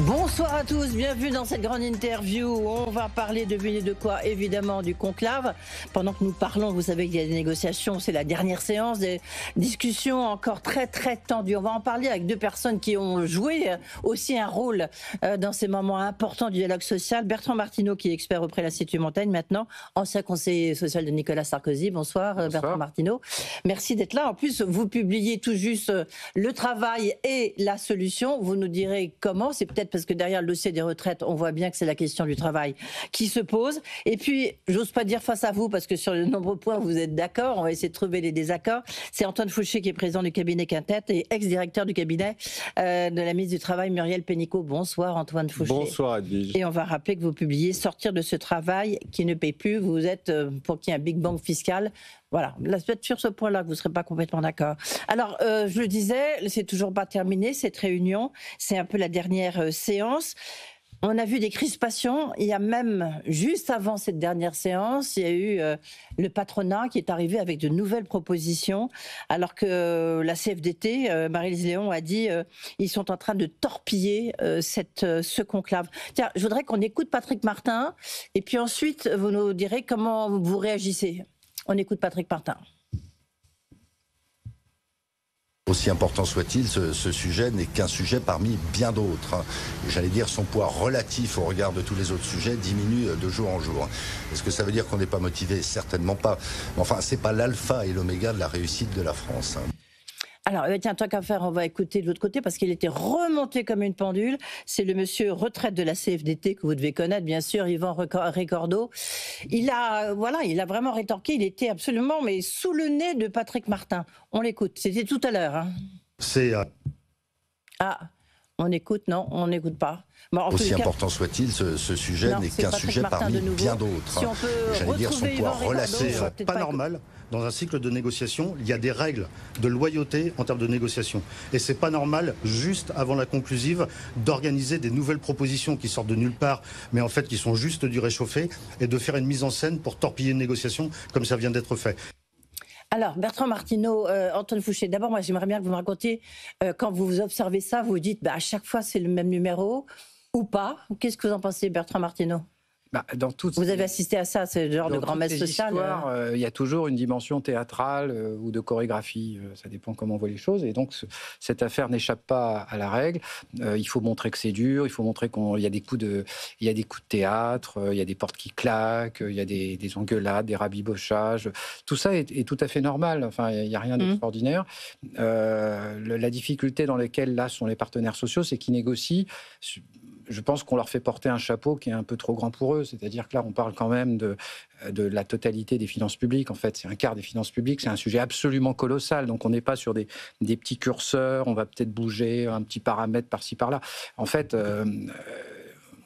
Bonsoir à tous, bienvenue dans cette grande interview. On va parler, devinez de quoi? Évidemment du conclave. Pendant que nous parlons, vous savez qu'il y a des négociations, c'est la dernière séance, des discussions encore très tendues. On va en parler avec deux personnes qui ont joué aussi un rôle dans ces moments importants du dialogue social. Bertrand Martineau, qui est expert auprès de l'Institut Montaigne maintenant, ancien conseiller social de Nicolas Sarkozy. Bonsoir. Bertrand Martineau. Merci d'être là. En plus, vous publiez tout juste Le travail et la solution. Vous nous direz comment. C'est peut-être parce que derrière le dossier des retraites, on voit bien que c'est la question du travail qui se pose. Et puis, j'ose pas dire face à vous, parce que sur de nombreux points, vous êtes d'accord. On va essayer de trouver les désaccords. C'est Antoine Fouché, qui est président du cabinet Quintet et ex-directeur du cabinet de la ministre du Travail, Muriel Pénicaud. Bonsoir, Antoine Fouché. Bonsoir, Edwige. Et on va rappeler que vous publiez Sortir de ce travail qui ne paye plus. Vous êtes pour qu'il y ait un Big Bang fiscal. Voilà, là, peut-être sur ce point-là que vous ne serez pas complètement d'accord. Alors, je le disais, c'est toujours pas terminé, cette réunion. C'est un peu la dernière séance. On a vu des crispations. Il y a même, juste avant cette dernière séance, il y a eu le patronat qui est arrivé avec de nouvelles propositions, alors que la CFDT, Maryse Léon, a dit ils sont en train de torpiller ce conclave. Tiens, je voudrais qu'on écoute Patrick Martin, et puis ensuite, vous nous direz comment vous réagissez. On écoute Patrick Martin. Aussi important soit-il, ce sujet n'est qu'un sujet parmi bien d'autres. J'allais dire, son poids relatif au regard de tous les autres sujets diminue de jour en jour. Est-ce que ça veut dire qu'on n'est pas motivé? Certainement pas. Enfin, c'est pas l'alpha et l'oméga de la réussite de la France. Alors, tiens, tant qu'à faire, on va écouter de l'autre côté parce qu'il était remonté comme une pendule. C'est le monsieur retraite de la CFDT que vous devez connaître, bien sûr, Yvan Ricordeau. Il a vraiment rétorqué. Il était absolument, mais sous le nez de Patrick Martin. On l'écoute. C'était tout à l'heure. Hein. On écoute, non, on n'écoute pas. Bon, aussi important soit-il, ce sujet n'est qu'un sujet parmi bien d'autres. Si j'allais dire, son poids relatif. C'est pas normal. Dans un cycle de négociation, il y a des règles de loyauté en termes de négociation. Et c'est pas normal, juste avant la conclusive, d'organiser des nouvelles propositions qui sortent de nulle part, mais en fait qui sont juste du réchauffé, et de faire une mise en scène pour torpiller une négociation comme ça vient d'être fait. Alors, Bertrand Martineau, Antoine Fouché, d'abord, moi, j'aimerais bien que vous me racontiez, quand vous observez ça, vous dites, à chaque fois, c'est le même numéro, ou pas. Qu'est-ce que vous en pensez, Bertrand Martineau? Vous avez assisté à ça, c'est le genre de grand maître social. Il y a toujours une dimension théâtrale ou de chorégraphie, ça dépend comment on voit les choses. Et donc, cette affaire n'échappe pas à la règle. Il faut montrer que c'est dur, il faut montrer qu'il y a des coups de théâtre, il y a des portes qui claquent, il y a des engueulades, des rabibochages. Tout ça est tout à fait normal. Enfin, il n'y a rien d'extraordinaire. La difficulté dans laquelle là sont les partenaires sociaux, c'est qu'ils négocient. Je pense qu'on leur fait porter un chapeau qui est un peu trop grand pour eux. C'est-à-dire que là, on parle quand même de la totalité des finances publiques. En fait, c'est un quart des finances publiques. C'est un sujet absolument colossal. Donc, on n'est pas sur des petits curseurs. On va peut-être bouger un petit paramètre par-ci, par-là. En fait...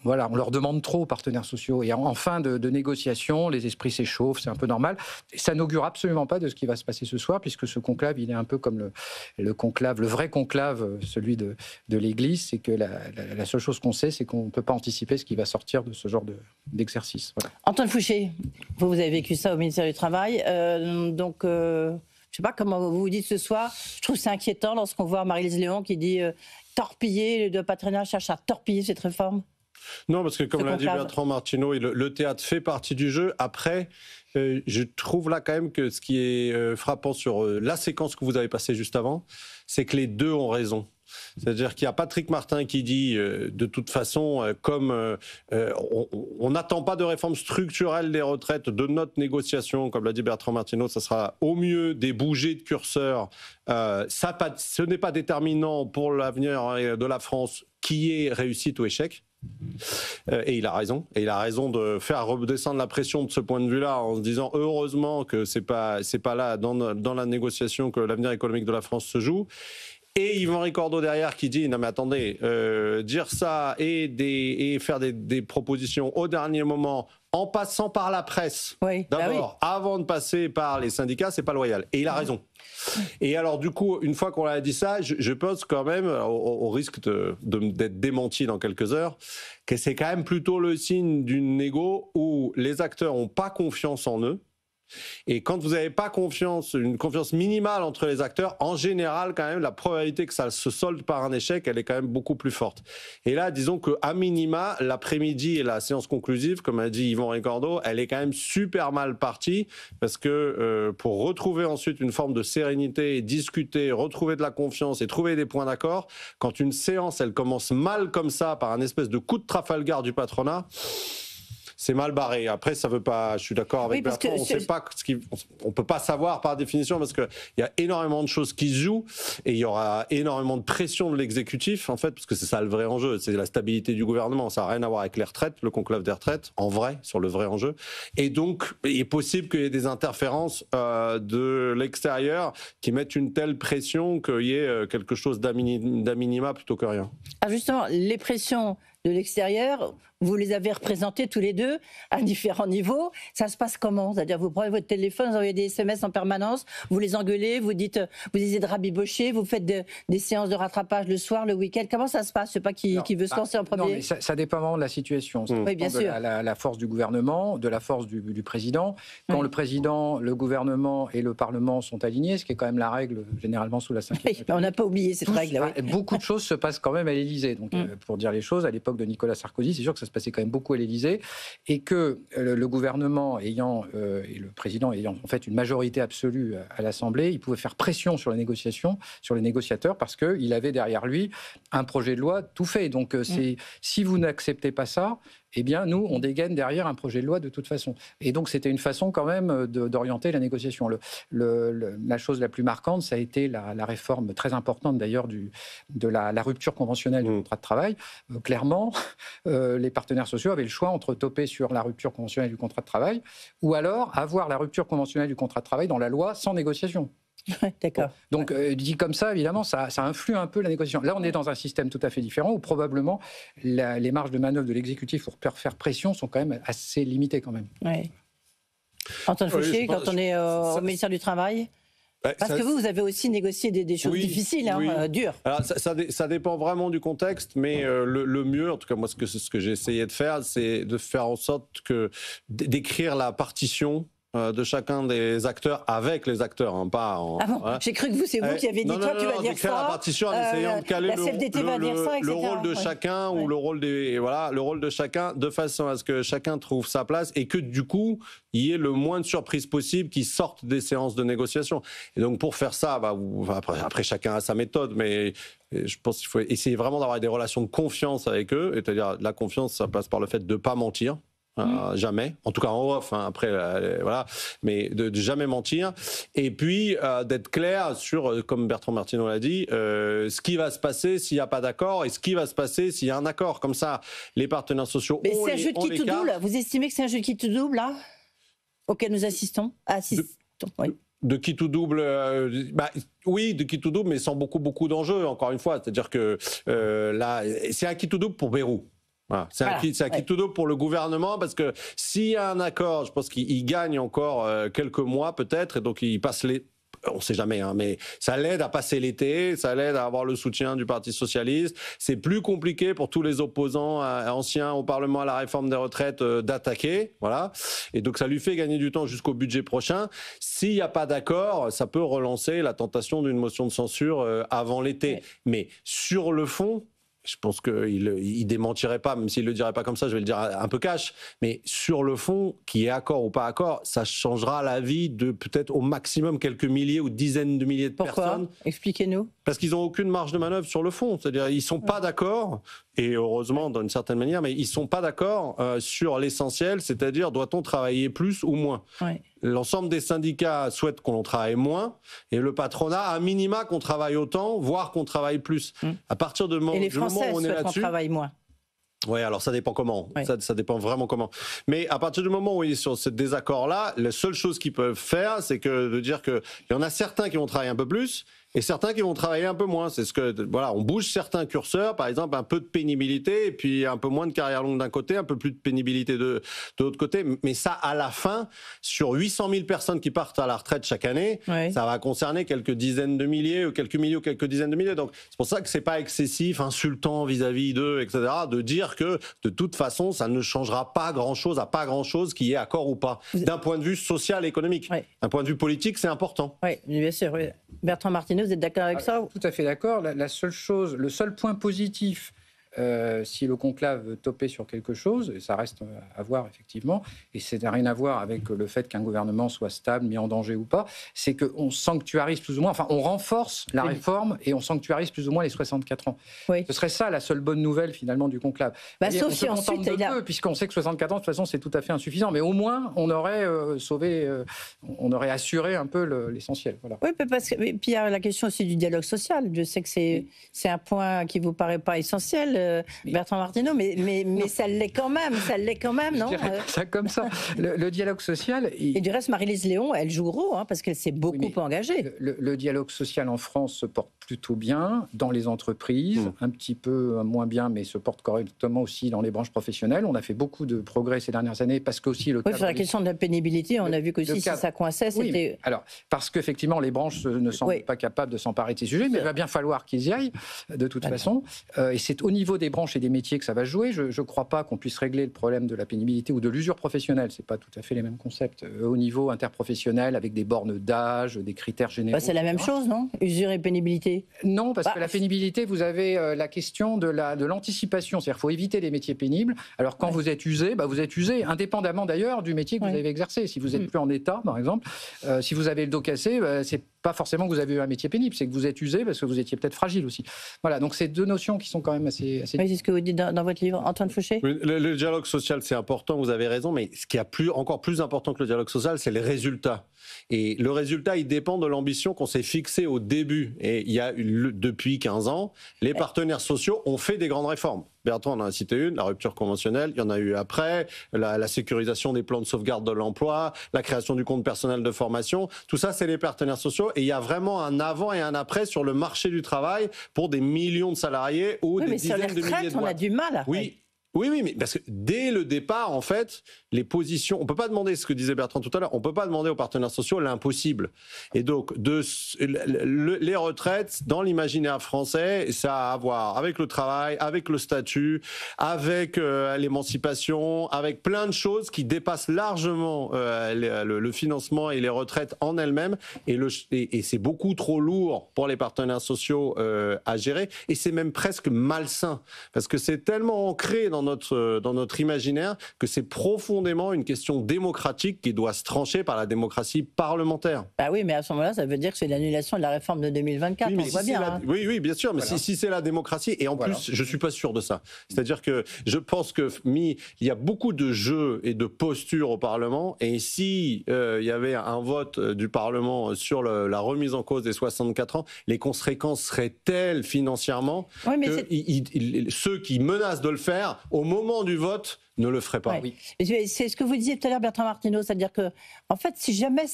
Voilà, on leur demande trop aux partenaires sociaux. Et en fin de négociation, les esprits s'échauffent, c'est un peu normal. Et ça n'augure absolument pas de ce qui va se passer ce soir, puisque ce conclave, il est un peu comme le conclave, le vrai conclave, celui de l'Église. C'est que la seule chose qu'on sait, c'est qu'on ne peut pas anticiper ce qui va sortir de ce genre d'exercice. Voilà. Antoine Fouché, vous avez vécu ça au ministère du Travail. Je ne sais pas comment vous vous dites ce soir. Je trouve c'est inquiétant lorsqu'on voit Maryse Léon qui dit torpiller, le patronat cherche à torpiller cette réforme. Non, parce que comme l'a dit Bertrand Martineau, le théâtre fait partie du jeu. Après, je trouve là quand même que ce qui est frappant sur la séquence que vous avez passée juste avant, c'est que les deux ont raison. C'est-à-dire qu'il y a Patrick Martin qui dit, de toute façon, comme on n'attend pas de réforme structurelle des retraites de notre négociation, comme l'a dit Bertrand Martineau, ça sera au mieux des bougées de curseur. Ce n'est pas déterminant pour l'avenir de la France qui est réussite ou échec. Et il a raison. Et il a raison de faire redescendre la pression de ce point de vue-là en se disant heureusement que c'est pas là dans la négociation que l'avenir économique de la France se joue. Et Yvan Ricordeau derrière qui dit non mais attendez, dire ça et faire des propositions au dernier moment en passant par la presse, d'abord, avant de passer par les syndicats, c'est pas loyal. Et il a raison. Et alors du coup, une fois qu'on a dit ça, je pense quand même, au risque d'être démenti dans quelques heures, que c'est quand même plutôt le signe d'une négo où les acteurs n'ont pas confiance en eux, Et quand vous n'avez pas une confiance minimale entre les acteurs, en général, quand même, la probabilité que ça se solde par un échec, elle est quand même beaucoup plus forte. Et là, disons qu'à minima, l'après-midi et la séance conclusive, comme a dit Yvan Ricordo, elle est quand même super mal partie, parce que pour retrouver ensuite une forme de sérénité, discuter, retrouver de la confiance et trouver des points d'accord, quand une séance, elle commence mal comme ça, par un espèce de coup de Trafalgar du patronat, c'est mal barré. Après, ça veut pas. Je suis d'accord avec Bertrand. On peut pas savoir par définition parce que il y a énormément de choses qui se jouent et il y aura énormément de pression de l'exécutif en fait, parce que c'est ça le vrai enjeu. C'est la stabilité du gouvernement. Ça n'a rien à voir avec les retraites, le conclave des retraites, en vrai, sur le vrai enjeu. Et donc, il est possible qu'il y ait des interférences de l'extérieur qui mettent une telle pression qu'il y ait quelque chose d'à minima plutôt que rien. Ah justement, les pressions de l'extérieur, vous les avez représentés tous les deux à différents niveaux. Ça se passe comment? C'est-à-dire, vous prenez votre téléphone, vous envoyez des SMS en permanence, vous les engueulez, vous dites, vous essayez de rabibocher, vous faites des séances de rattrapage le soir, le week-end. Comment ça se passe? Je ne sais pas qui veut se lancer en premier. Non, mais ça dépend vraiment de la situation. Ça oui, bien sûr. La force du gouvernement, de la force du président. Quand le président, le gouvernement et le Parlement sont alignés, ce qui est quand même la règle généralement sous la Ve République. On n'a pas oublié cette règle. Oui. Beaucoup de choses se passent quand même à l'Élysée. Donc, pour dire les choses, à l'époque de Nicolas Sarkozy, c'est sûr que ça se passait quand même beaucoup à l'Élysée et que le gouvernement et le président ayant en fait une majorité absolue à l'Assemblée, il pouvait faire pression sur la négociation, sur les négociateurs parce qu'il avait derrière lui un projet de loi tout fait. Donc si vous n'acceptez pas ça, eh bien, nous, on dégaine derrière un projet de loi de toute façon. Et donc, c'était une façon quand même d'orienter la négociation. La chose la plus marquante, ça a été la réforme très importante d'ailleurs de la rupture conventionnelle du contrat de travail. Clairement, les partenaires sociaux avaient le choix entre toper sur la rupture conventionnelle du contrat de travail ou alors avoir la rupture conventionnelle du contrat de travail dans la loi sans négociation. D'accord. Donc, dit comme ça, évidemment, ça influe un peu la négociation. Là, on est dans un système tout à fait différent où probablement les marges de manœuvre de l'exécutif pour faire pression sont quand même assez limitées quand même. Oui. Antoine Fauché, quand on est au ministère du Travail, parce que vous avez aussi négocié des choses difficiles, dures. Alors, ça dépend vraiment du contexte, mais le mieux, en tout cas moi, ce que j'ai essayé de faire, c'est de faire en sorte d'écrire la partition de chacun des acteurs avec les acteurs, pas en... Ah bon, j'ai cru que c'est vous qui avez dit toi tu vas dire ça. La partition en essayant de caler le rôle de chacun ou le rôle de chacun de façon à ce que chacun trouve sa place et que du coup il y ait le moins de surprises possible qui sortent des séances de négociation. Et donc pour faire ça, après chacun a sa méthode, mais je pense qu'il faut essayer vraiment d'avoir des relations de confiance avec eux. C'est-à-dire la confiance, ça passe par le fait de ne pas mentir. Jamais, en tout cas en off, après, voilà, mais de jamais mentir. Et puis d'être clair sur, comme Bertrand Martineau l'a dit, ce qui va se passer s'il n'y a pas d'accord et ce qui va se passer s'il y a un accord. Comme ça, les partenaires sociaux. Mais c'est un jeu de qui tout double. Vous estimez que c'est un jeu de qui tout double là, auquel nous assistons? Oui. De qui tout double, oui, de qui tout double, mais sans beaucoup d'enjeux. Encore une fois, c'est-à-dire que là, c'est un qui tout double pour Bayrou. Voilà. C'est un qui tout double pour le gouvernement parce que s'il y a un accord, je pense qu'il gagne encore quelques mois peut-être et donc il passe on ne sait jamais, mais ça l'aide à passer l'été, ça l'aide à avoir le soutien du Parti socialiste. C'est plus compliqué pour tous les opposants anciens au Parlement à la réforme des retraites d'attaquer, voilà. Et donc ça lui fait gagner du temps jusqu'au budget prochain. S'il n'y a pas d'accord, ça peut relancer la tentation d'une motion de censure avant l'été. Mais sur le fond, je pense qu'il démentirait pas, même s'il le dirait pas comme ça, je vais le dire un peu cash. Mais sur le fond, qu'il y ait accord ou pas accord, ça changera la vie de peut-être au maximum quelques milliers ou dizaines de milliers de personnes. Pourquoi ? Expliquez-nous. Parce qu'ils n'ont aucune marge de manœuvre sur le fond. C'est-à-dire ils sont pas d'accord, et heureusement d'une certaine manière, mais ils sont pas d'accord sur l'essentiel, c'est-à-dire doit-on travailler plus ou moins. Ouais. L'ensemble des syndicats souhaitent qu'on travaille moins, et le patronat, à minima, qu'on travaille autant, voire qu'on travaille plus. À partir du moment où on est là-dessus... Et les Français souhaitent qu'on travaille moins. Oui, alors ça dépend comment. Oui. Ça dépend vraiment comment. Mais à partir du moment où il est sur ce désaccord-là, la seule chose qu'ils peuvent faire, c'est de dire qu'il y en a certains qui vont travailler un peu plus, Et certains qui vont travailler un peu moins. C'est ce que, voilà, on bouge certains curseurs, par exemple, un peu de pénibilité, et puis un peu moins de carrière longue d'un côté, un peu plus de pénibilité de l'autre côté. Mais ça, à la fin, sur 800 000 personnes qui partent à la retraite chaque année, ça va concerner quelques dizaines de milliers, ou quelques milliers, ou quelques dizaines de milliers. Donc, c'est pour ça que c'est pas excessif, insultant vis-à-vis d'eux, etc., de dire que, de toute façon, ça ne changera pas grand-chose à pas grand-chose, qu'il y ait accord ou pas. D'un point de vue social et économique. D'un point de vue politique, c'est important. Oui, bien sûr. Oui. Bertrand Martineau, vous êtes d'accord avec ça? Tout à fait d'accord. La seule chose, le seul point positif, si le conclave veut toper sur quelque chose, et ça reste à voir effectivement, et ça n'a rien à voir avec le fait qu'un gouvernement soit stable, mis en danger ou pas, c'est qu'on sanctuarise plus ou moins, enfin on renforce la réforme et on sanctuarise plus ou moins les 64 ans. Ce serait ça la seule bonne nouvelle finalement du conclave. Sauf si ensuite, puisqu'on sait que 64 ans, de toute façon, c'est tout à fait insuffisant, mais au moins on aurait sauvé, on aurait assuré un peu l'essentiel. Voilà. Oui, parce que, puis il y a la question aussi du dialogue social. Je sais que c'est un point qui ne vous paraît pas essentiel, Bertrand Martineau, mais ça l'est quand même, non? Je dirais ça comme ça. Le dialogue social... Et du reste, Marie-Lise Léon, elle joue gros, parce qu'elle s'est beaucoup engagée. Le dialogue social en France se porte plutôt bien dans les entreprises, un petit peu moins bien, mais se porte correctement aussi dans les branches professionnelles. On a fait beaucoup de progrès ces dernières années, parce qu'aussi... sur la question de la pénibilité, on a vu qu'aussi si ça coinçait, c'était... Alors, parce qu'effectivement, les branches ne sont pas capables de s'emparer de ces sujets, mais il va bien falloir qu'ils y aillent, de toute façon. Et c'est au niveau des branches et des métiers que ça va jouer. Je ne crois pas qu'on puisse régler le problème de la pénibilité ou de l'usure professionnelle. Ce n'est pas tout à fait les mêmes concepts. Au niveau interprofessionnel, avec des bornes d'âge, des critères généraux. C'est la même chose, non? Usure et pénibilité? Non, parce que la pénibilité, vous avez la question de l'anticipation. C'est-à-dire qu'il faut éviter les métiers pénibles. Alors quand vous êtes usé, vous êtes usé, indépendamment d'ailleurs du métier que vous avez exercé. Si vous n'êtes plus en état, par exemple, si vous avez le dos cassé, c'est pas forcément que vous avez eu un métier pénible, c'est que vous êtes usé parce que vous étiez peut-être fragile aussi. Voilà, donc c'est deux notions qui sont quand même assez... Oui, c'est ce que vous dites dans votre livre, Antoine Fouché. Le dialogue social, c'est important, vous avez raison, mais ce qui est encore plus important que le dialogue social, c'est les résultats. Et le résultat, il dépend de l'ambition qu'on s'est fixée au début. Et il y a depuis 15 ans, les partenaires sociaux ont fait des grandes réformes. Bertrand en a cité une, la rupture conventionnelle, il y en a eu après, la sécurisation des plans de sauvegarde de l'emploi, la création du compte personnel de formation, tout ça c'est les partenaires sociaux et il y a vraiment un avant et un après sur le marché du travail pour des millions de salariés ou des dizaines de milliers de boîtes. On a du mal à... Oui, mais parce que dès le départ, en fait, les positions... On ne peut pas demander, ce que disait Bertrand tout à l'heure, on ne peut pas demander aux partenaires sociaux l'impossible. Et donc, les retraites, dans l'imaginaire français, ça a à voir avec le travail, avec le statut, avec l'émancipation, avec plein de choses qui dépassent largement le financement et les retraites en elles-mêmes. Et c'est beaucoup trop lourd pour les partenaires sociaux à gérer. Et c'est même presque malsain, parce que c'est tellement ancré dans notre imaginaire que c'est profondément une question démocratique qui doit se trancher par la démocratie parlementaire. Bah oui, mais à ce moment-là, ça veut dire que c'est l'annulation de la réforme de 2024. Oui, oui, bien sûr, mais voilà. si c'est la démocratie, et en plus, je ne suis pas sûr de ça. C'est-à-dire que je pense qu'il y a beaucoup de jeux et de postures au Parlement, et si il y avait un vote du Parlement sur la remise en cause des 64 ans, les conséquences seraient telles financièrement que ceux qui menacent de le faire, au moment du vote, ne le ferait pas. Oui. C'est ce que vous disiez tout à l'heure, Bertrand Martineau, c'est-à-dire que, en fait, si jamais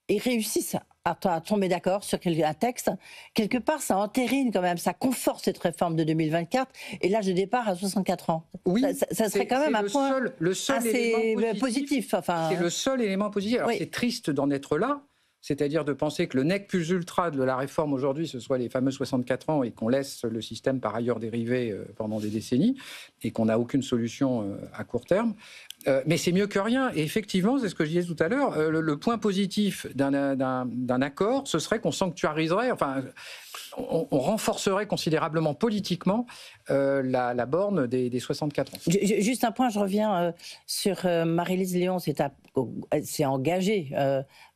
ils réussissent à tomber d'accord sur un texte, quelque part, ça entérine quand même, ça conforte cette réforme de 2024 et l'âge de départ à 64 ans. Oui, ça serait quand même un point assez positif. C'est le seul élément positif. Alors, c'est triste d'en être là. C'est-à-dire de penser que le nec plus ultra de la réforme aujourd'hui, ce soit les fameux 64 ans et qu'on laisse le système par ailleurs dériver pendant des décennies et qu'on n'a aucune solution à court terme. Mais c'est mieux que rien. Et effectivement, c'est ce que je disais tout à l'heure, le point positif d'un accord, ce serait qu'on sanctuariserait, on renforcerait considérablement politiquement la borne des 64 ans. Juste un point, je reviens sur Marie-Lise Léon, elle s'est engagée.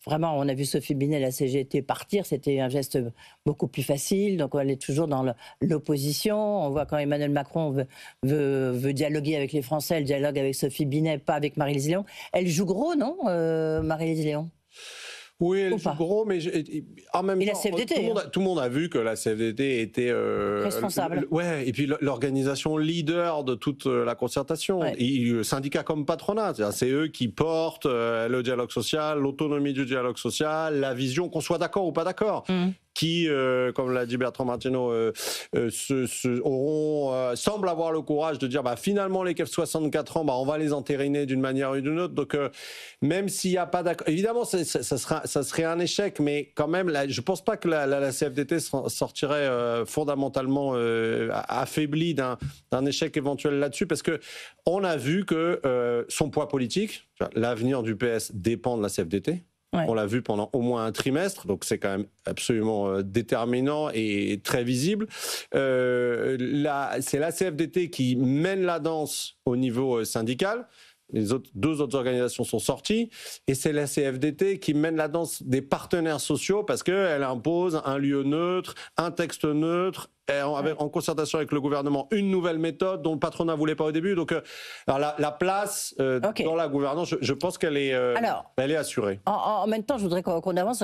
Vraiment, on a vu Sophie Binet, la CGT, partir. C'était un geste beaucoup plus facile. Donc, elle est toujours dans l'opposition. On voit quand Emmanuel Macron veut dialoguer avec les Français, elle dialogue avec Sophie Binet, pas avec Marie-Lise Léon. Elle joue gros, non, Marie-Lise Léon? Oui, elle joue gros, mais en même temps, la CFDT, tout le monde a vu que la CFDT était responsable. Ouais, et puis l'organisation leader de toute la concertation. Ouais. Et syndicat comme patronat, c'est eux qui portent le dialogue social, l'autonomie du dialogue social, la vision, qu'on soit d'accord ou pas d'accord. Qui, comme l'a dit Bertrand Martineau, semblent avoir le courage de dire finalement les 64 ans, on va les entériner d'une manière ou d'une autre. Donc même s'il n'y a pas d'accord, évidemment ça serait un échec, mais quand même je ne pense pas que la CFDT sortirait fondamentalement affaiblie d'un échec éventuel là-dessus, parce que on a vu que son poids politique, l'avenir du PS dépend de la CFDT. Ouais. On l'a vu pendant au moins un trimestre, donc c'est quand même absolument déterminant et très visible. C'est la CFDT qui mène la danse au niveau syndical. Les deux autres organisations sont sorties, et c'est la CFDT qui mène la danse des partenaires sociaux, parce qu'elle impose un lieu neutre, un texte neutre, en concertation avec le gouvernement, une nouvelle méthode dont le patronat ne voulait pas au début. Donc la place dans la gouvernance, je pense qu'elle est, elle est assurée. En même temps, je voudrais qu'on avance.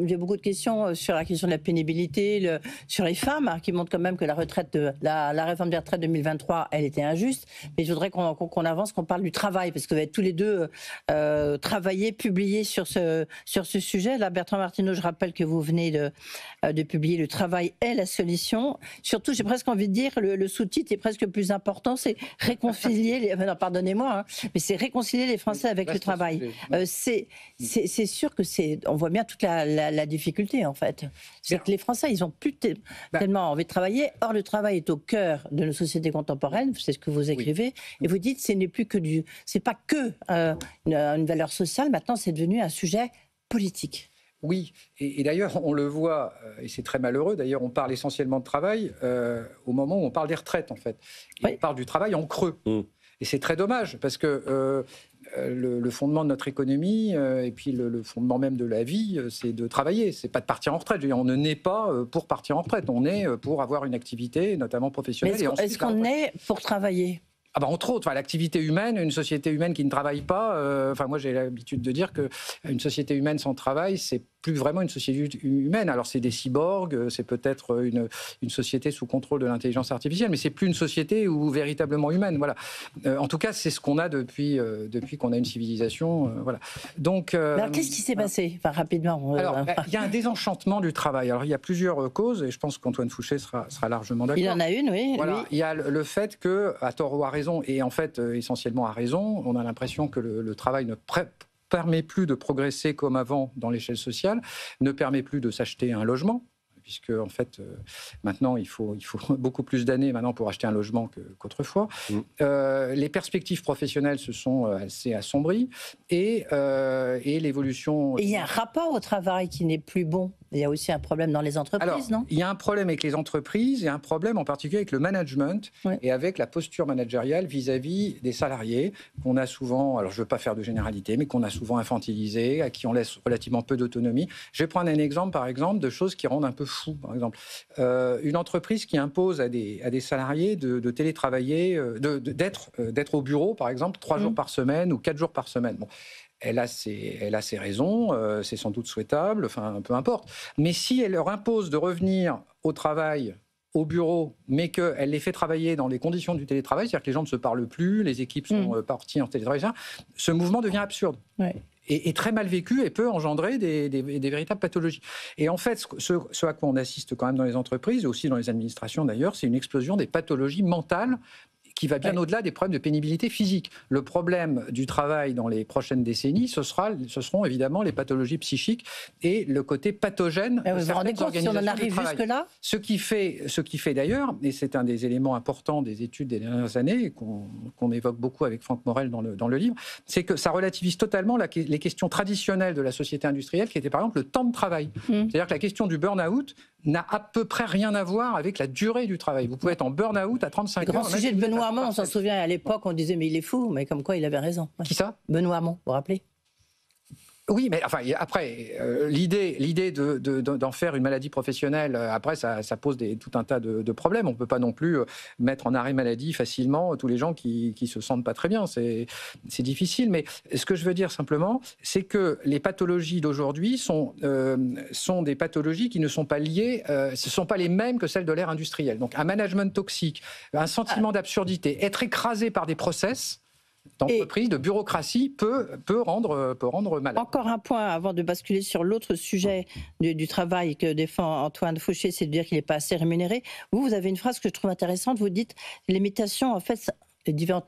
J'ai beaucoup de questions sur la question de la pénibilité, sur les femmes, qui montrent quand même que la réforme des retraites 2023, elle était injuste. Mais je voudrais qu'on avance, qu'on parle du travail, parce que vous avez tous les deux travaillé, publié sur ce sujet. Là, Bertrand Martineau, je rappelle que vous venez de publier « Le travail est la solution ». Surtout, j'ai presque envie de dire, le sous-titre est presque plus important, c'est réconcilier, non, pardonnez-moi, mais c'est réconcilier les Français avec le travail. C'est sûr que on voit bien toute la difficulté, en fait. C'est que les Français, ils n'ont plus tellement envie de travailler. Or, le travail est au cœur de nos sociétés contemporaines, c'est ce que vous écrivez, et vous dites, c'est pas que une valeur sociale, maintenant c'est devenu un sujet politique. Oui, et d'ailleurs, on le voit, et c'est très malheureux, d'ailleurs, on parle essentiellement de travail au moment où on parle des retraites, en fait. On parle du travail en creux. Et c'est très dommage, parce que le fondement de notre économie, et puis le fondement même de la vie, c'est de travailler, c'est pas de partir en retraite. Je veux dire, on ne naît pas pour partir en retraite, on naît pour avoir une activité, notamment professionnelle. Mais est-ce qu'on naît pour travailler ? Entre autres, l'activité humaine, une société humaine qui ne travaille pas, moi j'ai l'habitude de dire qu'une société humaine sans travail, c'est plus vraiment une société humaine. Alors c'est des cyborgs, c'est peut-être une société sous contrôle de l'intelligence artificielle, mais c'est plus une société véritablement humaine. Voilà. En tout cas, c'est ce qu'on a depuis qu'on a une civilisation. Voilà. Donc. Alors qu'est-ce qui s'est passé, rapidement il y a un désenchantement du travail. Alors il y a plusieurs causes, et je pense qu'Antoine Fouché sera largement d'accord. Il en a une, oui. Voilà. Oui. Il y a le fait que, à tort ou à raison, et en fait essentiellement à raison, on a l'impression que le travail ne permet plus de progresser comme avant dans l'échelle sociale, ne permet plus de s'acheter un logement, puisque en fait maintenant il faut beaucoup plus d'années maintenant pour acheter un logement qu'autrefois. Les perspectives professionnelles se sont assez assombries, et l'évolution. Et il y a un rapport au travail qui n'est plus bon. Il y a aussi un problème dans les entreprises, non ? Il y a un problème avec les entreprises, et un problème en particulier avec le management, et avec la posture managériale vis-à-vis des salariés, qu'on a souvent, alors je ne veux pas faire de généralité, mais qu'on a souvent infantilisés, à qui on laisse relativement peu d'autonomie. Je vais prendre un exemple, par exemple, de choses qui rendent un peu fou. Par exemple, une entreprise qui impose à des salariés de télétravailler, d'être au bureau, par exemple, 3 jours par semaine ou 4 jours par semaine. Bon. Elle a ses raisons, c'est sans doute souhaitable, enfin, peu importe. Mais si elle leur impose de revenir au travail, au bureau, mais qu'elle les fait travailler dans les conditions du télétravail, c'est-à-dire que les gens ne se parlent plus, les équipes sont parties en télétravail, ce mouvement devient absurde. Ouais. Et très mal vécu, et peut engendrer des véritables pathologies. Et en fait, ce à quoi on assiste quand même dans les entreprises, et aussi dans les administrations d'ailleurs, c'est une explosion des pathologies mentales qui va bien au-delà des problèmes de pénibilité physique. Le problème du travail dans les prochaines décennies, ce seront évidemment les pathologies psychiques et le côté pathogène de certaines organisations si on en arrive jusque-là ? Ce qui fait d'ailleurs, et c'est un des éléments importants des études des dernières années, qu'on évoque beaucoup avec Franck Morel dans le livre, c'est que ça relativise totalement les questions traditionnelles de la société industrielle, qui était par exemple le temps de travail. C'est-à-dire que la question du burn-out n'a à peu près rien à voir avec la durée du travail. Vous pouvez être en burn-out à 35 heures. Le grand sujet de Benoît Hamon, on s'en souvient, à l'époque, on disait mais il est fou, mais comme quoi il avait raison. Qui ça ? Benoît Hamon, vous vous rappelez ? Oui, mais enfin, après, l'idée d'en faire une maladie professionnelle, après, ça pose tout un tas de problèmes. On ne peut pas non plus mettre en arrêt maladie facilement tous les gens qui se sentent pas très bien. C'est difficile. Mais ce que je veux dire simplement, c'est que les pathologies d'aujourd'hui sont des pathologies qui ne sont pas liées, ce ne sont pas les mêmes que celles de l'ère industrielle. Donc, un management toxique, un sentiment d'absurdité, être écrasé par des process d'entreprise, de bureaucratie peut rendre malade. Encore un point avant de basculer sur l'autre sujet du travail que défend Antoine Fouché, c'est de dire qu'il n'est pas assez rémunéré. Vous avez une phrase que je trouve intéressante, vous dites les mutations, en fait, les différentes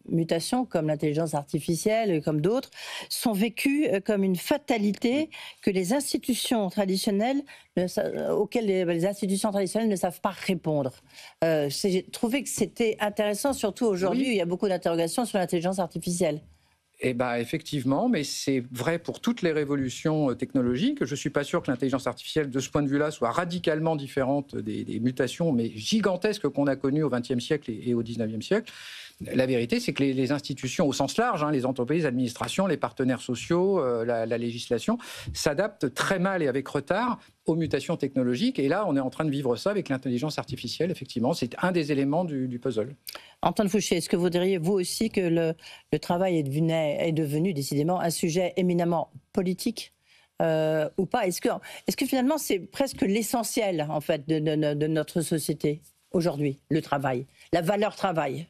mutations, comme l'intelligence artificielle et comme d'autres, sont vécues comme une fatalité que les institutions traditionnelles, auxquelles les institutions traditionnelles ne savent pas répondre. J'ai trouvé que c'était intéressant, surtout aujourd'hui, où il y a beaucoup d'interrogations sur l'intelligence artificielle. Eh bien, effectivement, mais c'est vrai pour toutes les révolutions technologiques. Je ne suis pas sûr que l'intelligence artificielle, de ce point de vue-là, soit radicalement différente des mutations, mais gigantesques qu'on a connues au XXe siècle et au XIXe siècle. La vérité, c'est que les institutions, au sens large, les entreprises, l'administration, les partenaires sociaux, la législation, s'adaptent très mal et avec retard aux mutations technologiques. Et là, on est en train de vivre ça avec l'intelligence artificielle, effectivement. C'est un des éléments du puzzle. Antoine Fouché, est-ce que vous diriez, vous aussi, que le travail est devenu décidément un sujet éminemment politique ou pas ? Est-ce que finalement, c'est presque l'essentiel, en fait, de notre société aujourd'hui, le travail, la valeur travail ?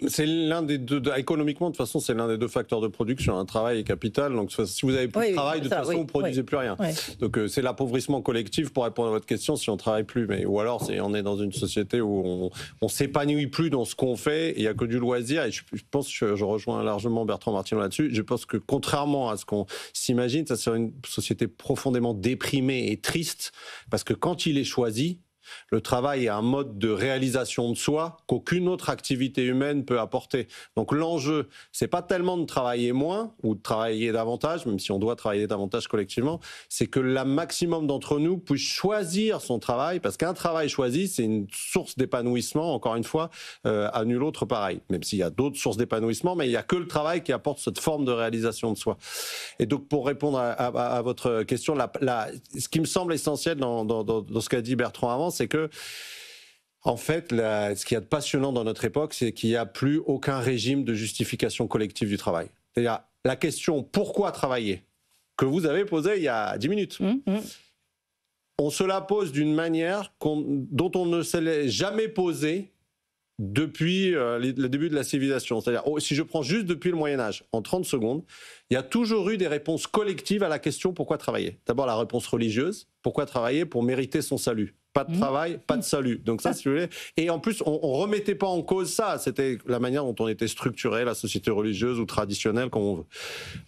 C'est l'un des deux. Économiquement, de toute façon, c'est l'un des deux facteurs de production. Un travail et capital. Donc, si vous avez plus de travail, de toute façon, vous ne produisez plus rien. Donc, c'est l'appauvrissement collectif pour répondre à votre question si on ne travaille plus. Ou alors, on est dans une société où on ne s'épanouit plus dans ce qu'on fait. Il n'y a que du loisir. Et je pense que je rejoins largement Bertrand Martineau là-dessus. Je pense que contrairement à ce qu'on s'imagine, ça serait une société profondément déprimée et triste. Parce que quand il est choisi, le travail est un mode de réalisation de soi qu'aucune autre activité humaine peut apporter. Donc l'enjeu, c'est pas tellement de travailler moins ou de travailler davantage, même si on doit travailler davantage collectivement, c'est que le maximum d'entre nous puisse choisir son travail, parce qu'un travail choisi, c'est une source d'épanouissement, encore une fois, à nul autre pareil. Même s'il y a d'autres sources d'épanouissement, mais il n'y a que le travail qui apporte cette forme de réalisation de soi. Et donc pour répondre à votre question, ce qui me semble essentiel dans ce qu'a dit Bertrand avant, c'est que, en fait, ce qu'il y a de passionnant dans notre époque, c'est qu'il n'y a plus aucun régime de justification collective du travail. C'est-à-dire, la question « pourquoi travailler ?» que vous avez posée il y a 10 minutes. On se la pose d'une manière dont on ne se l'est jamais posée depuis le début de la civilisation. C'est-à-dire, si je prends juste depuis le Moyen-Âge, en 30 secondes, il y a toujours eu des réponses collectives à la question « pourquoi travailler ?» D'abord, la réponse religieuse. Pourquoi travailler ? Pour mériter son salut. Pas de travail, pas de salut. Donc ça, si vous voulez. Et en plus, on remettait pas en cause ça. C'était la manière dont on était structuré, la société religieuse ou traditionnelle, comme on veut.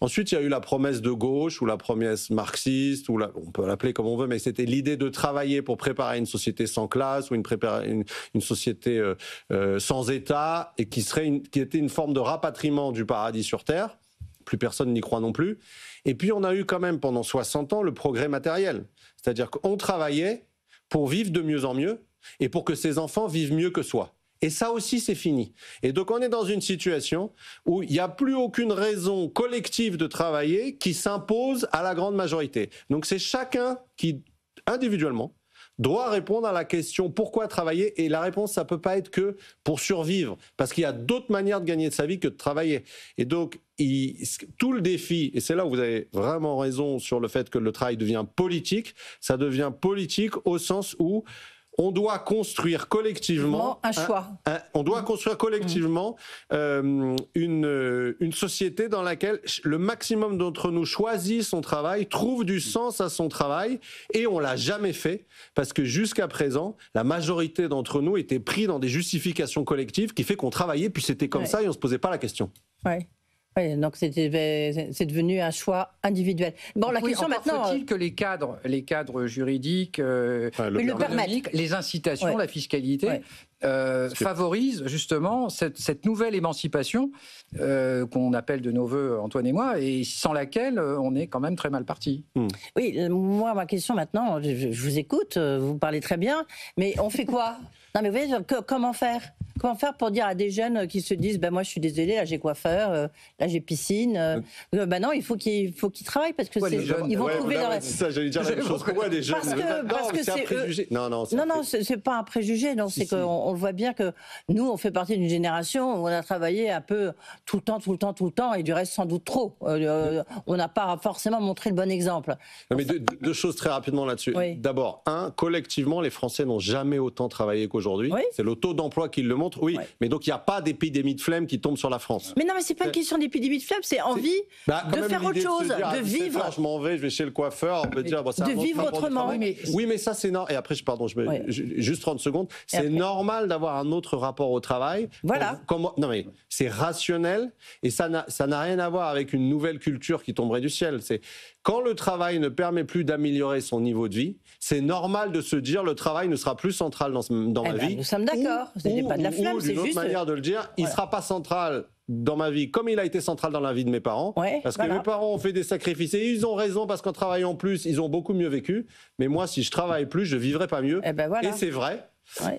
Ensuite, il y a eu la promesse de gauche ou la promesse marxiste, on peut l'appeler comme on veut, mais c'était l'idée de travailler pour préparer une société sans classe ou une société sans État et qui était une forme de rapatriement du paradis sur Terre. Plus personne n'y croit non plus. Et puis, on a eu quand même pendant 60 ans le progrès matériel. C'est-à-dire qu'on travaillait pour vivre de mieux en mieux et pour que ses enfants vivent mieux que soi. Et ça aussi, c'est fini. Et donc, on est dans une situation où il n'y a plus aucune raison collective de travailler qui s'impose à la grande majorité. Donc, c'est chacun qui, individuellement, doit répondre à la question « pourquoi travailler ?» Et la réponse, ça ne peut pas être que pour survivre, parce qu'il y a d'autres manières de gagner de sa vie que de travailler. Et donc, tout le défi, et c'est là où vous avez vraiment raison sur le fait que le travail devient politique, ça devient politique au sens où on doit construire collectivement un choix. On doit construire collectivement une société dans laquelle le maximum d'entre nous choisit son travail, trouve du sens à son travail, et on l'a jamais fait parce que jusqu'à présent, la majorité d'entre nous étaient pris dans des justifications collectives qui fait qu'on travaillait puis c'était comme ça et on se posait pas la question. Ouais. Oui, donc c'est devenu un choix individuel. Bon, la question maintenant. Faut-il que les cadres juridiques, le permettent, les incitations, la fiscalité, favorisent justement cette nouvelle émancipation qu'on appelle de nos voeux, Antoine et moi, et sans laquelle on est quand même très mal parti. Oui, moi, ma question maintenant, je vous écoute, vous parlez très bien, mais on fait quoi ? Non, mais vous voyez, comment faire ? Comment faire pour dire à des jeunes qui se disent, moi je suis désolé, là j'ai coiffeur, là j'ai piscine. Non, il faut qu'ils travaillent parce que ils vont trouver leur. C'est ça, j'allais dire la même chose. Pourquoi les jeunes? Parce que c'est un préjugé. Non, c'est pas un préjugé. Non, c'est qu'on le voit bien que nous, on fait partie d'une génération où on a travaillé un peu tout le temps, et du reste sans doute trop. On n'a pas forcément montré le bon exemple. Non, mais deux choses très rapidement là-dessus. Oui. D'abord, collectivement, les Français n'ont jamais autant travaillé qu'aujourd'hui. Oui. C'est le taux d'emploi qui le montre. Oui. Mais donc il n'y a pas d'épidémie de flemme qui tombe sur la France. Mais non, mais c'est pas une question d'épidémie de flemme, c'est envie de faire autre chose, de vivre. Je m'en vais, je vais chez le coiffeur, on peut dire, de vivre autrement. Oui, mais ça c'est normal. Et après, juste 30 secondes. C'est normal d'avoir un autre rapport au travail. Voilà. Non mais c'est rationnel et ça n'a rien à voir avec une nouvelle culture qui tomberait du ciel. C'est quand le travail ne permet plus d'améliorer son niveau de vie, c'est normal de se dire le travail ne sera plus central dans ma vie. Nous sommes d'accord. C'est pas de la flemme, c'est juste. D'une autre manière de le dire, il sera pas central dans ma vie comme il a été central dans la vie de mes parents. Parce que mes parents ont fait des sacrifices et ils ont raison parce qu'en travaillant plus, ils ont beaucoup mieux vécu. Mais moi, si je travaille plus, je vivrai pas mieux. Et c'est vrai.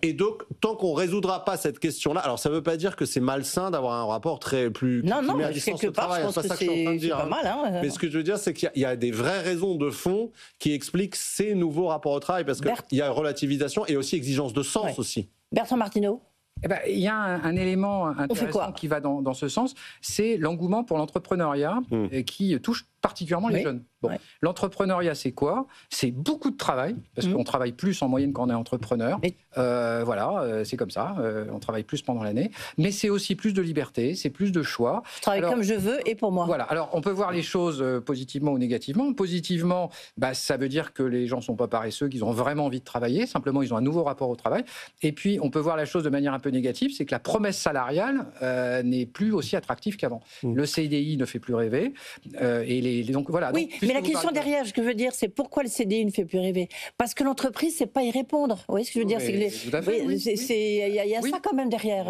Et donc, tant qu'on ne résoudra pas cette question-là, alors ça ne veut pas dire que c'est malsain d'avoir un rapport plus non, met à distance le travail. C'est pas ça que je suis en train de dire. Pas mal, Mais ce que je veux dire, c'est qu'il y a des vraies raisons de fond qui expliquent ces nouveaux rapports au travail, parce qu'il y a relativisation et aussi exigence de sens aussi. Bertrand Martineau. Il y a un élément intéressant qui va dans ce sens, c'est l'engouement pour l'entrepreneuriat qui touche particulièrement les jeunes. L'entrepreneuriat, c'est quoi? C'est beaucoup de travail, parce qu'on travaille plus en moyenne quand on est entrepreneur. C'est comme ça, on travaille plus pendant l'année. Mais c'est aussi plus de liberté, c'est plus de choix. Je travaille comme je veux et pour moi. Voilà, alors on peut voir les choses positivement ou négativement. Positivement, ça veut dire que les gens ne sont pas paresseux, qu'ils ont vraiment envie de travailler, simplement ils ont un nouveau rapport au travail. Et puis on peut voir la chose de manière un peu négative, c'est que la promesse salariale n'est plus aussi attractive qu'avant. Le CDI ne fait plus rêver, donc voilà. Oui, mais la question derrière, ce que je veux dire, c'est pourquoi le CDI ne fait plus rêver? Parce que l'entreprise ne sait pas y répondre. Vous voyez ce que je veux dire? Il y a ça quand même derrière.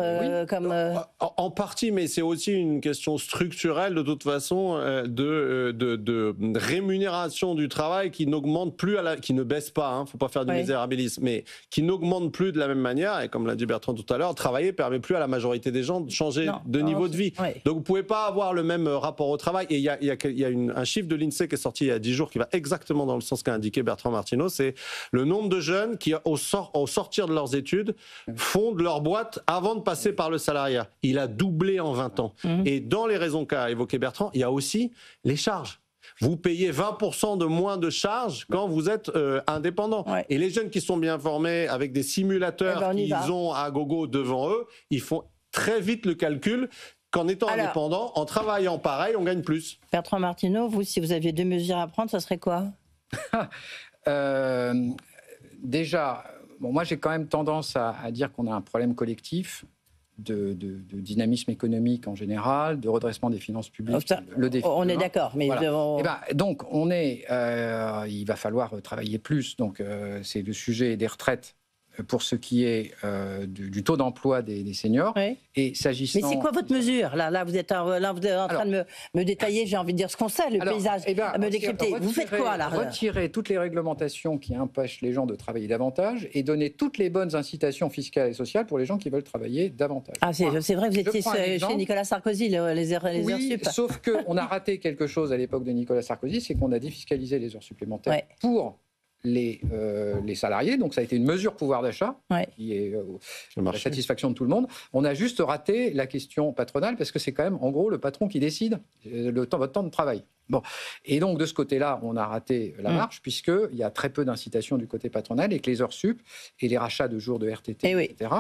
En partie, mais c'est aussi une question structurelle de toute façon de rémunération du travail qui n'augmente plus, qui ne baisse pas, il ne faut pas faire du misérabilisme, mais qui n'augmente plus de la même manière. Et comme l'a dit Bertrand tout à l'heure, travailler ne permet plus à la majorité des gens de changer de niveau de vie. Donc vous ne pouvez pas avoir le même rapport au travail. Et il y a un chiffre de l'INSEE qui est sorti il y a 10 jours qui va exactement dans le sens qu'a indiqué Bertrand Martineau, c'est le nombre de jeunes qui, au sortir de leurs études, fondent leur boîte avant de passer par le salariat. Il a doublé en 20 ans. Et dans les raisons qu'a évoqué Bertrand, il y a aussi les charges. Vous payez 20% de moins de charges quand vous êtes indépendant. Et les jeunes qui sont bien formés avec des simulateurs qu'ils ont à gogo devant eux, ils font très vite le calcul qu'en étant indépendant, en travaillant pareil, on gagne plus. Bertrand Martineau, vous, si vous aviez 2 mesures à prendre, ça serait quoi? Déjà, moi j'ai quand même tendance à dire qu'on a un problème collectif de dynamisme économique en général, de redressement des finances publiques. Le défi. On est d'accord, mais donc il va falloir travailler plus. Donc c'est le sujet des retraites pour ce qui est du taux d'emploi des seniors. Et s'agissant... Mais c'est quoi votre mesure? Là, vous êtes en train de me détailler, j'ai envie de dire ce qu'on sait, le paysage, à me décrypter. Vous faites quoi, là? Retirer toutes les réglementations qui empêchent les gens de travailler davantage et donner toutes les bonnes incitations fiscales et sociales pour les gens qui veulent travailler davantage. C'est vrai, vous étiez chez Nicolas Sarkozy, les heures sup. Sauf qu'on a raté quelque chose à l'époque de Nicolas Sarkozy, c'est qu'on a défiscalisé les heures supplémentaires pour les salariés, donc ça a été une mesure pouvoir d'achat qui est la satisfaction de tout le monde. On a juste raté la question patronale parce que c'est quand même en gros le patron qui décide votre temps de travail. Bon. Et donc de ce côté-là, on a raté la marche puisqu'il y a très peu d'incitation du côté patronal et que les heures sup et les rachats de jours de RTT, etc.,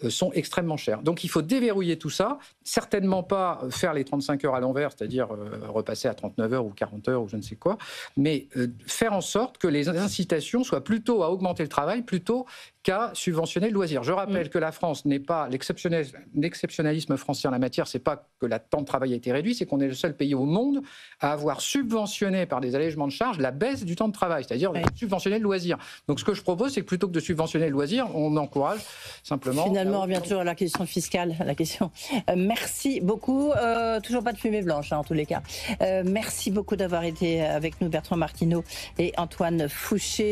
sont extrêmement chers. Donc il faut déverrouiller tout ça, certainement pas faire les 35 heures à l'envers, c'est-à-dire repasser à 39 heures ou 40 heures ou je ne sais quoi, mais faire en sorte que les incitations soient plutôt à augmenter le travail plutôt qu'à subventionner le loisir. Je rappelle que la France n'est pas l'exceptionnalisme français en la matière, c'est pas que le temps de travail a été réduit, c'est qu'on est le seul pays au monde à avoir subventionné par des allègements de charges la baisse du temps de travail, c'est-à-dire subventionner le loisir. Donc ce que je propose, c'est que plutôt que de subventionner le loisir, on encourage simplement... Finalement, on revient toujours à la question fiscale, merci beaucoup. Toujours pas de fumée blanche, en tous les cas. Merci beaucoup d'avoir été avec nous, Bertrand Martineau et Antoine Fouché.